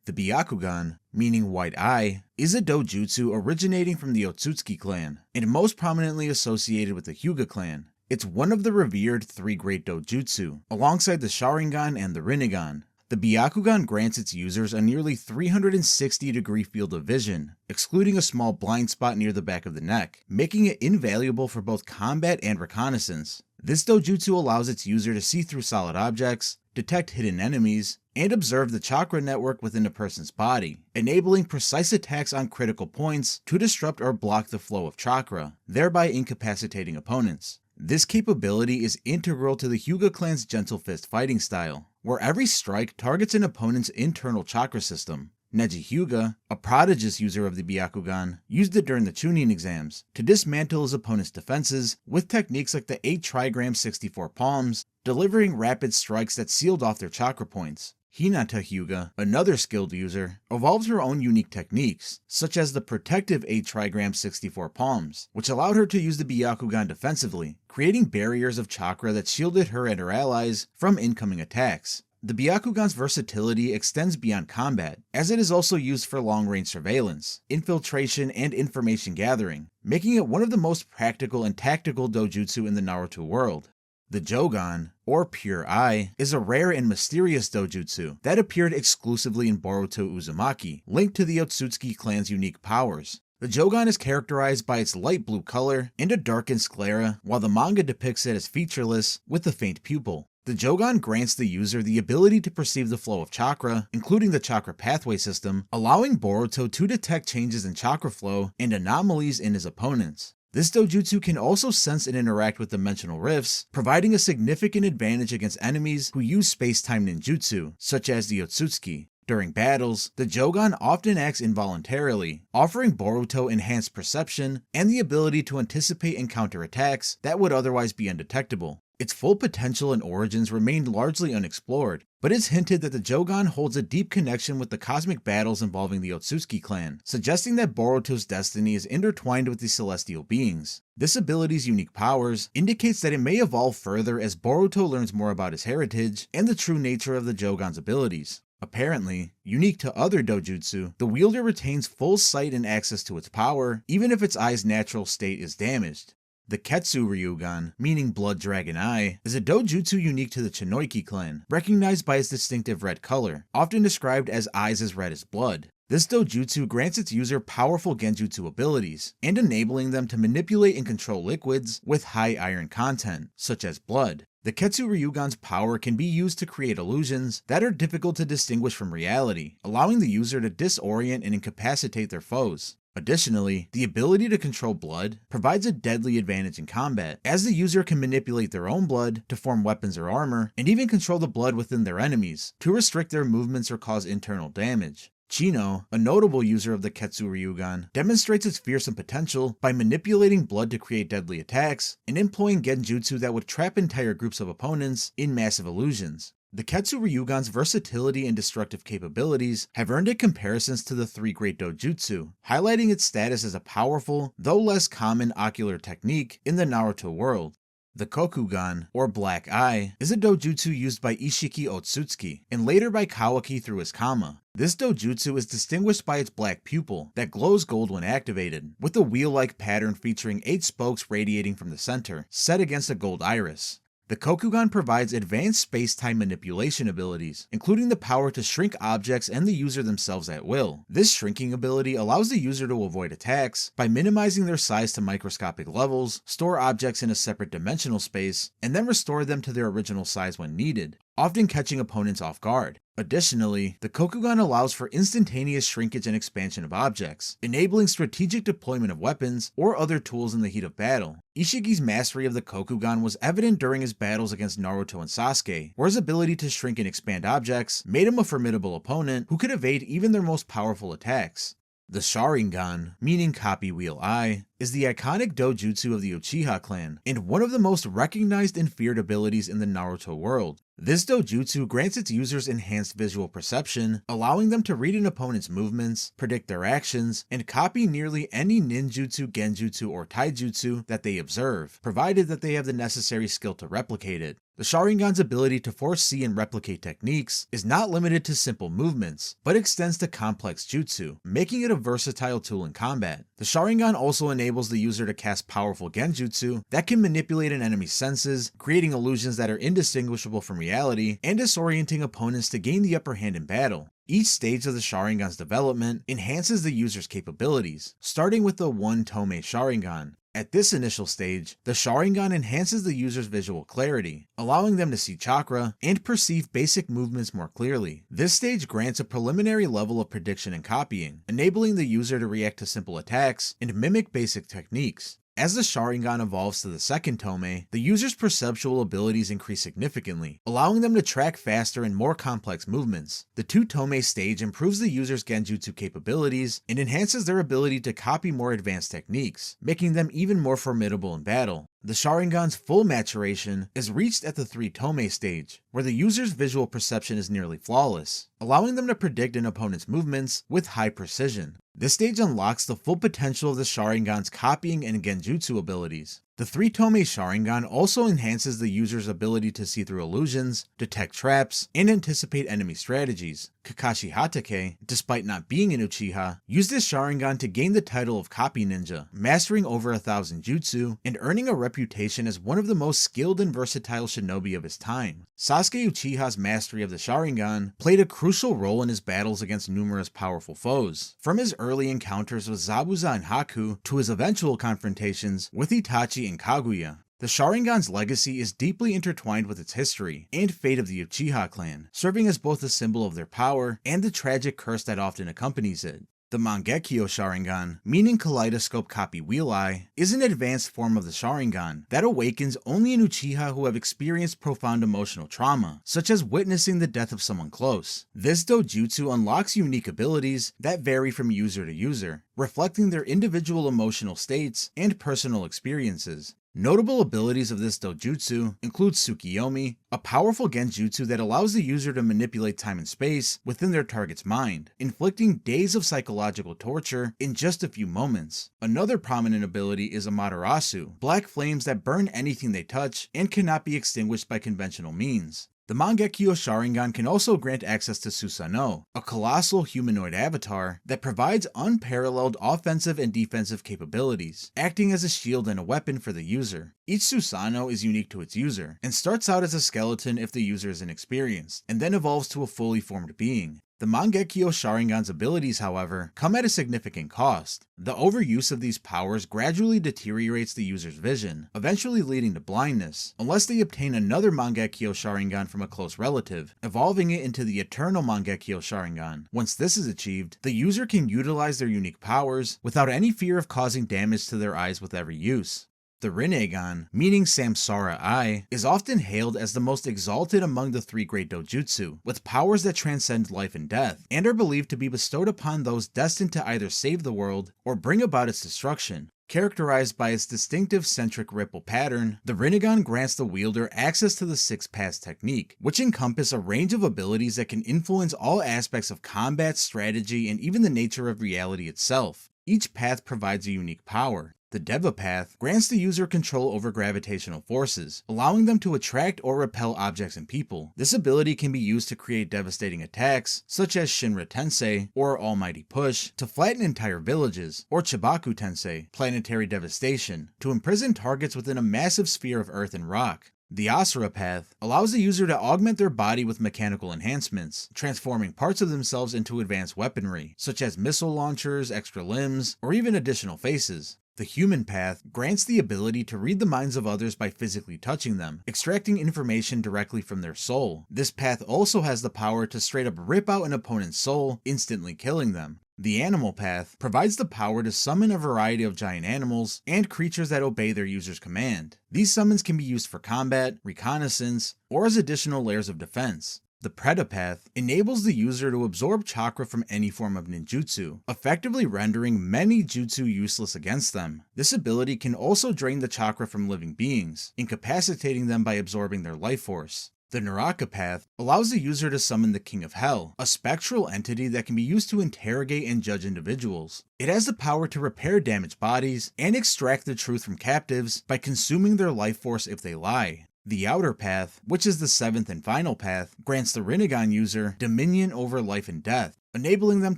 The Byakugan, meaning white eye, is a dojutsu originating from the Ōtsutsuki clan, and most prominently associated with the Hyūga clan. It's one of the revered three great dojutsu, alongside the Sharingan and the Rinnegan. The Byakugan grants its users a nearly 360-degree field of vision, excluding a small blind spot near the back of the neck, making it invaluable for both combat and reconnaissance. This dojutsu allows its user to see through solid objects, detect hidden enemies, and observe the chakra network within a person's body, enabling precise attacks on critical points to disrupt or block the flow of chakra, thereby incapacitating opponents. This capability is integral to the Hyūga clan's gentle fist fighting style, where every strike targets an opponent's internal chakra system. Neji Hyūga, a prodigious user of the Byakugan, used it during the Chunin exams to dismantle his opponent's defenses with techniques like the 8 trigram 64 palms, delivering rapid strikes that sealed off their chakra points. Hinata Hyūga, another skilled user, evolved her own unique techniques, such as the protective 8 trigram 64 palms, which allowed her to use the Byakugan defensively, creating barriers of chakra that shielded her and her allies from incoming attacks. The Byakugan's versatility extends beyond combat, as it is also used for long-range surveillance, infiltration, and information gathering, making it one of the most practical and tactical dojutsu in the Naruto world. The Jōgan, or Pure Eye, is a rare and mysterious dojutsu that appeared exclusively in Boruto Uzumaki, linked to the Ōtsutsuki clan's unique powers. The Jōgan is characterized by its light blue color and a darkened sclera, while the manga depicts it as featureless with a faint pupil. The Jōgan grants the user the ability to perceive the flow of chakra, including the chakra pathway system, allowing Boruto to detect changes in chakra flow and anomalies in his opponents. This dojutsu can also sense and interact with dimensional rifts, providing a significant advantage against enemies who use space-time ninjutsu, such as the Ōtsutsuki. During battles, the Jōgan often acts involuntarily, offering Boruto enhanced perception and the ability to anticipate and counter attacks that would otherwise be undetectable. Its full potential and origins remained largely unexplored, but it's hinted that the Jōgan holds a deep connection with the cosmic battles involving the Ōtsutsuki clan, suggesting that Boruto's destiny is intertwined with the celestial beings. This ability's unique powers indicates that it may evolve further as Boruto learns more about his heritage and the true nature of the Jōgan's abilities. Apparently, unique to other dojutsu, the wielder retains full sight and access to its power, even if its eye's natural state is damaged. The Ketsu Rugan, meaning Blood Dragon Eye, is a dojutsu unique to the Chinoiki clan, recognized by its distinctive red color, often described as eyes as red as blood. This dojutsu grants its user powerful genjutsu abilities, and enabling them to manipulate and control liquids with high iron content, such as blood. The Ketsu Rugan's power can be used to create illusions that are difficult to distinguish from reality, allowing the user to disorient and incapacitate their foes. Additionally, the ability to control blood provides a deadly advantage in combat, as the user can manipulate their own blood to form weapons or armor, and even control the blood within their enemies to restrict their movements or cause internal damage. Chino, a notable user of the Ketsu Rugan, demonstrates its fearsome potential by manipulating blood to create deadly attacks and employing genjutsu that would trap entire groups of opponents in massive illusions. The Ketsu Rugan's versatility and destructive capabilities have earned it comparisons to the three great dojutsu, highlighting its status as a powerful, though less common ocular technique in the Naruto world. The Koku Gan, or Black Eye, is a dojutsu used by Ishiki Ōtsutsuki, and later by Kawaki through his Kama. This dojutsu is distinguished by its black pupil that glows gold when activated, with a wheel-like pattern featuring 8 spokes radiating from the center, set against a gold iris. The Kokugan provides advanced space-time manipulation abilities, including the power to shrink objects and the user themselves at will. This shrinking ability allows the user to avoid attacks by minimizing their size to microscopic levels, store objects in a separate dimensional space, and then restore them to their original size when needed, often catching opponents off guard. Additionally, the Kokugan allows for instantaneous shrinkage and expansion of objects, enabling strategic deployment of weapons or other tools in the heat of battle. Ishiki's mastery of the Kokugan was evident during his battles against Naruto and Sasuke, where his ability to shrink and expand objects made him a formidable opponent who could evade even their most powerful attacks. The Sharingan, meaning Copy Wheel Eye, is the iconic Dojutsu of the Uchiha clan, and one of the most recognized and feared abilities in the Naruto world. This Dojutsu grants its users enhanced visual perception, allowing them to read an opponent's movements, predict their actions, and copy nearly any ninjutsu, genjutsu, or taijutsu that they observe, provided that they have the necessary skill to replicate it. The Sharingan's ability to foresee and replicate techniques is not limited to simple movements, but extends to complex jutsu, making it a versatile tool in combat. The Sharingan also enables the user to cast powerful genjutsu that can manipulate an enemy's senses, creating illusions that are indistinguishable from reality, and disorienting opponents to gain the upper hand in battle. Each stage of the Sharingan's development enhances the user's capabilities, starting with the One-Tome Sharingan. At this initial stage, the Sharingan enhances the user's visual clarity, allowing them to see chakra and perceive basic movements more clearly. This stage grants a preliminary level of prediction and copying, enabling the user to react to simple attacks and mimic basic techniques. As the Sharingan evolves to the second tome, the user's perceptual abilities increase significantly, allowing them to track faster and more complex movements. The two-tome stage improves the user's genjutsu capabilities and enhances their ability to copy more advanced techniques, making them even more formidable in battle. The Sharingan's full maturation is reached at the three-tome stage, where the user's visual perception is nearly flawless, allowing them to predict an opponent's movements with high precision. This stage unlocks the full potential of the Sharingan's copying and genjutsu abilities. The three-tome Sharingan also enhances the user's ability to see through illusions, detect traps, and anticipate enemy strategies. Kakashi Hatake, despite not being an Uchiha, used this Sharingan to gain the title of Copy Ninja, mastering over 1,000 jutsu and earning a reputation as one of the most skilled and versatile shinobi of his time. Sasuke Uchiha's mastery of the Sharingan played a crucial role in his battles against numerous powerful foes, from his early encounters with Zabuza and Haku to his eventual confrontations with Itachi and Kaguya. The Sharingan's legacy is deeply intertwined with its history and fate of the Uchiha clan, serving as both a symbol of their power and the tragic curse that often accompanies it. The Mangekyo Sharingan, meaning Kaleidoscope Copy Wheel Eye, is an advanced form of the Sharingan that awakens only in Uchiha who have experienced profound emotional trauma, such as witnessing the death of someone close. This Dojutsu unlocks unique abilities that vary from user to user, reflecting their individual emotional states and personal experiences. Notable abilities of this Dojutsu include Tsukiyomi, a powerful genjutsu that allows the user to manipulate time and space within their target's mind, inflicting days of psychological torture in just a few moments. Another prominent ability is Amaterasu, black flames that burn anything they touch and cannot be extinguished by conventional means. The Mangekyo Sharingan can also grant access to Susanoo, a colossal humanoid avatar that provides unparalleled offensive and defensive capabilities, acting as a shield and a weapon for the user. Each Susanoo is unique to its user, and starts out as a skeleton if the user is inexperienced, and then evolves to a fully formed being. The Mangekyo Sharingan's abilities, however, come at a significant cost. The overuse of these powers gradually deteriorates the user's vision, eventually leading to blindness, unless they obtain another Mangekyo Sharingan from a close relative, evolving it into the Eternal Mangekyo Sharingan. Once this is achieved, the user can utilize their unique powers without any fear of causing damage to their eyes with every use. The Rinnegan, meaning Samsara Eye, is often hailed as the most exalted among the three great Dojutsu, with powers that transcend life and death, and are believed to be bestowed upon those destined to either save the world or bring about its destruction. Characterized by its distinctive centric ripple pattern, the Rinnegan grants the wielder access to the Six Paths technique, which encompass a range of abilities that can influence all aspects of combat, strategy, and even the nature of reality itself. Each path provides a unique power. The Deva path grants the user control over gravitational forces, allowing them to attract or repel objects and people. This ability can be used to create devastating attacks, such as Shinra Tensei, or Almighty Push, to flatten entire villages, or Chibaku Tensei, Planetary Devastation, to imprison targets within a massive sphere of earth and rock. The Asura path allows the user to augment their body with mechanical enhancements, transforming parts of themselves into advanced weaponry, such as missile launchers, extra limbs, or even additional faces. The human path grants the ability to read the minds of others by physically touching them, extracting information directly from their soul. This path also has the power to straight up rip out an opponent's soul, instantly killing them. The animal path provides the power to summon a variety of giant animals and creatures that obey their user's command. These summons can be used for combat, reconnaissance, or as additional layers of defense. The Preta path enables the user to absorb chakra from any form of ninjutsu, effectively rendering many jutsu useless against them. This ability can also drain the chakra from living beings, incapacitating them by absorbing their life force. The Naraka path allows the user to summon the King of Hell, a spectral entity that can be used to interrogate and judge individuals. It has the power to repair damaged bodies and extract the truth from captives by consuming their life force if they lie. The Outer Path, which is the 7th and final path, grants the Rinnegan user dominion over life and death, enabling them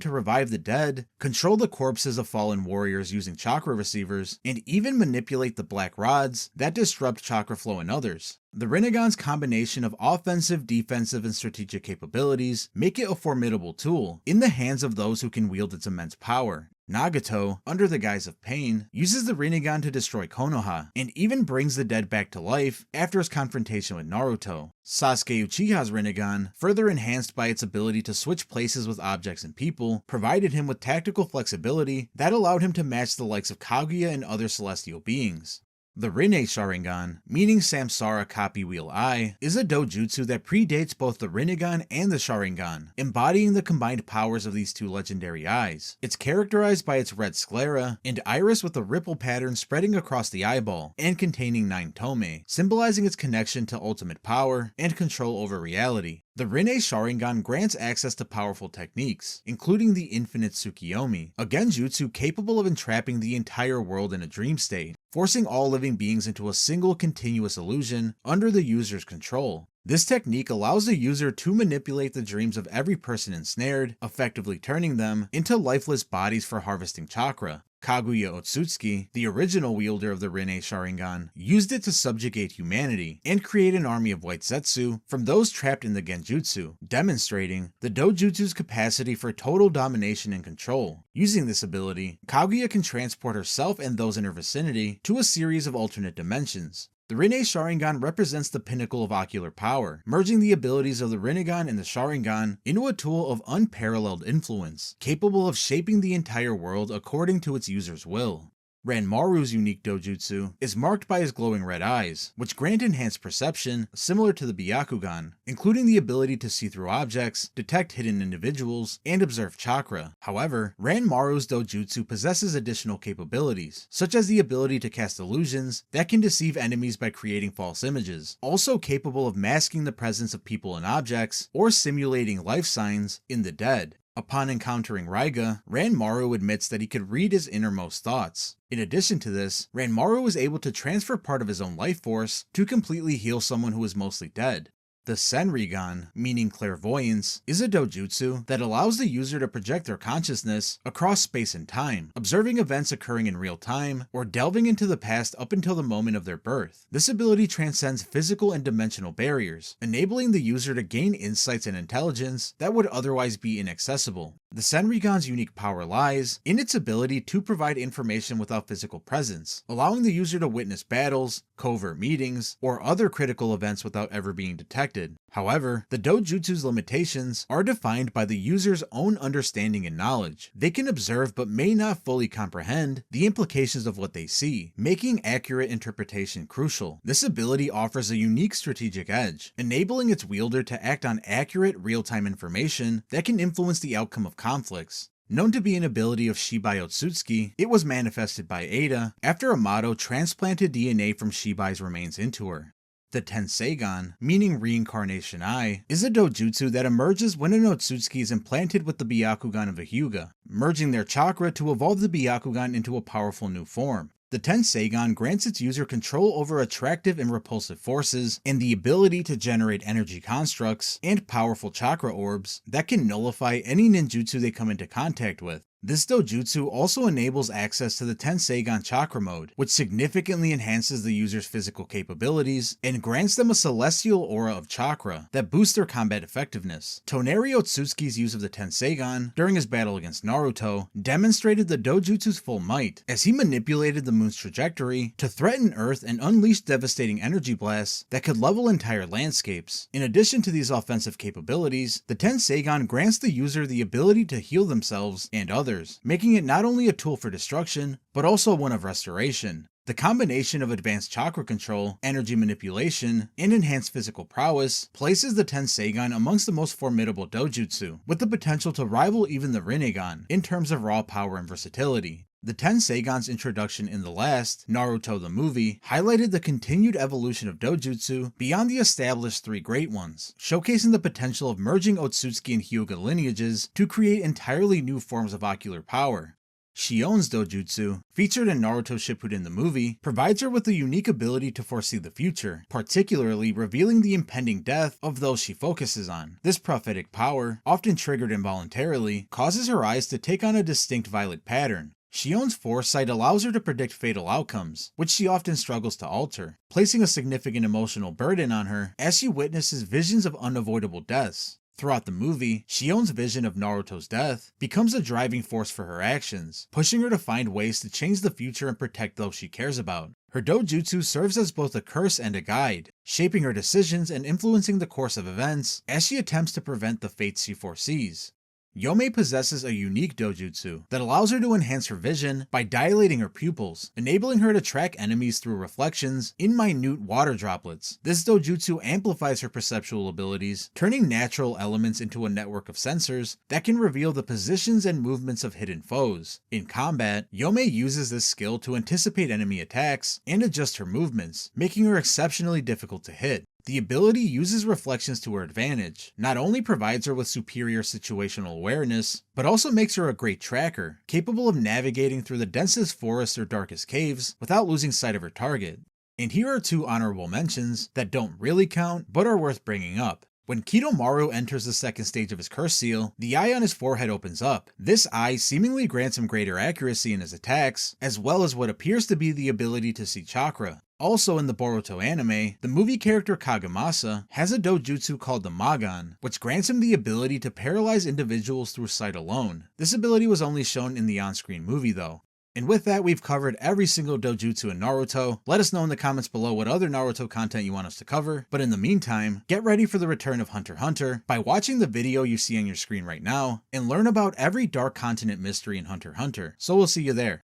to revive the dead, control the corpses of fallen warriors using chakra receivers, and even manipulate the black rods that disrupt chakra flow in others. The Rinnegan's combination of offensive, defensive, and strategic capabilities make it a formidable tool in the hands of those who can wield its immense power. Nagato, under the guise of pain, uses the Rinnegan to destroy Konoha, and even brings the dead back to life after his confrontation with Naruto. Sasuke Uchiha's Rinnegan, further enhanced by its ability to switch places with objects and people, provided him with tactical flexibility that allowed him to match the likes of Kaguya and other celestial beings. The Rinne Sharingan, meaning Samsara Copy Wheel Eye, is a dojutsu that predates both the Rinnegan and the Sharingan, embodying the combined powers of these two legendary eyes. It's characterized by its red sclera and iris with a ripple pattern spreading across the eyeball and containing 9 tome, symbolizing its connection to ultimate power and control over reality. The Rinne Sharingan grants access to powerful techniques, including the Infinite Tsukiyomi, a genjutsu capable of entrapping the entire world in a dream state, forcing all living beings into a single continuous illusion under the user's control. This technique allows the user to manipulate the dreams of every person ensnared, effectively turning them into lifeless bodies for harvesting chakra. Kaguya Ōtsutsuki, the original wielder of the Rinne Sharingan, used it to subjugate humanity and create an army of white Zetsu from those trapped in the genjutsu, demonstrating the dojutsu's capacity for total domination and control. Using this ability, Kaguya can transport herself and those in her vicinity to a series of alternate dimensions. The Rinne Sharingan represents the pinnacle of ocular power, merging the abilities of the Rinnegan and the Sharingan into a tool of unparalleled influence, capable of shaping the entire world according to its user's will. Ranmaru's unique dojutsu is marked by his glowing red eyes, which grant enhanced perception similar to the Byakugan, including the ability to see through objects, detect hidden individuals, and observe chakra. However, Ranmaru's dojutsu possesses additional capabilities, such as the ability to cast illusions that can deceive enemies by creating false images, also capable of masking the presence of people and objects, or simulating life signs in the dead. Upon encountering Raiga, Ranmaru admits that he could read his innermost thoughts. In addition to this, Ranmaru is able to transfer part of his own life force to completely heal someone who is mostly dead. The Senrigan, meaning clairvoyance, is a dojutsu that allows the user to project their consciousness across space and time, observing events occurring in real time, or delving into the past up until the moment of their birth. This ability transcends physical and dimensional barriers, enabling the user to gain insights and intelligence that would otherwise be inaccessible. The Senrigan's unique power lies in its ability to provide information without physical presence, allowing the user to witness battles, covert meetings, or other critical events without ever being detected. However, the dojutsu's limitations are defined by the user's own understanding and knowledge. They can observe but may not fully comprehend the implications of what they see, making accurate interpretation crucial. This ability offers a unique strategic edge, enabling its wielder to act on accurate, real-time information that can influence the outcome of conflicts. Known to be an ability of Shibai Ōtsutsuki, it was manifested by Ada after Amato transplanted DNA from Shibai's remains into her. The Tenseigan, meaning Reincarnation Eye, is a dojutsu that emerges when an Ōtsutsuki is implanted with the Byakugan of a Hyūga, merging their chakra to evolve the Byakugan into a powerful new form. The Tenseigan grants its user control over attractive and repulsive forces, and the ability to generate energy constructs and powerful chakra orbs that can nullify any ninjutsu they come into contact with. This dojutsu also enables access to the Tenseigan chakra mode, which significantly enhances the user's physical capabilities and grants them a celestial aura of chakra that boosts their combat effectiveness. Toneri Ōtsutsuki's use of the Tenseigan during his battle against Naruto demonstrated the dojutsu's full might, as he manipulated the moon's trajectory to threaten Earth and unleash devastating energy blasts that could level entire landscapes. In addition to these offensive capabilities, the Tenseigan grants the user the ability to heal themselves and others, making it not only a tool for destruction, but also one of restoration. The combination of advanced chakra control, energy manipulation, and enhanced physical prowess places the Tenseigan amongst the most formidable dojutsu, with the potential to rival even the Rinnegan in terms of raw power and versatility. The Tenseigan's introduction in the last, Naruto the movie, highlighted the continued evolution of dojutsu beyond the established three great ones, showcasing the potential of merging Ōtsutsuki and Hyūga lineages to create entirely new forms of ocular power. Shion's dojutsu, featured in Naruto Shippuden the movie, provides her with the unique ability to foresee the future, particularly revealing the impending death of those she focuses on. This prophetic power, often triggered involuntarily, causes her eyes to take on a distinct violet pattern. Shion's foresight allows her to predict fatal outcomes, which she often struggles to alter, placing a significant emotional burden on her as she witnesses visions of unavoidable deaths. Throughout the movie, Shion's vision of Naruto's death becomes a driving force for her actions, pushing her to find ways to change the future and protect those she cares about. Her dojutsu serves as both a curse and a guide, shaping her decisions and influencing the course of events as she attempts to prevent the fates she foresees. Yome possesses a unique dojutsu that allows her to enhance her vision by dilating her pupils, enabling her to track enemies through reflections in minute water droplets. This dojutsu amplifies her perceptual abilities, turning natural elements into a network of sensors that can reveal the positions and movements of hidden foes. In combat, Yome uses this skill to anticipate enemy attacks and adjust her movements, making her exceptionally difficult to hit. The ability uses reflections to her advantage, not only provides her with superior situational awareness, but also makes her a great tracker, capable of navigating through the densest forests or darkest caves without losing sight of her target. And here are two honorable mentions that don't really count, but are worth bringing up. When Kidomaru enters the second stage of his curse seal, the eye on his forehead opens up. This eye seemingly grants him greater accuracy in his attacks, as well as what appears to be the ability to see chakra. Also in the Boruto anime, the movie character Kagemasa has a dojutsu called the Magan, which grants him the ability to paralyze individuals through sight alone. This ability was only shown in the on-screen movie though. And with that, we've covered every single dojutsu in Naruto. Let us know in the comments below what other Naruto content you want us to cover, but in the meantime, get ready for the return of Hunter x Hunter by watching the video you see on your screen right now, and learn about every Dark Continent mystery in Hunter x Hunter. So we'll see you there.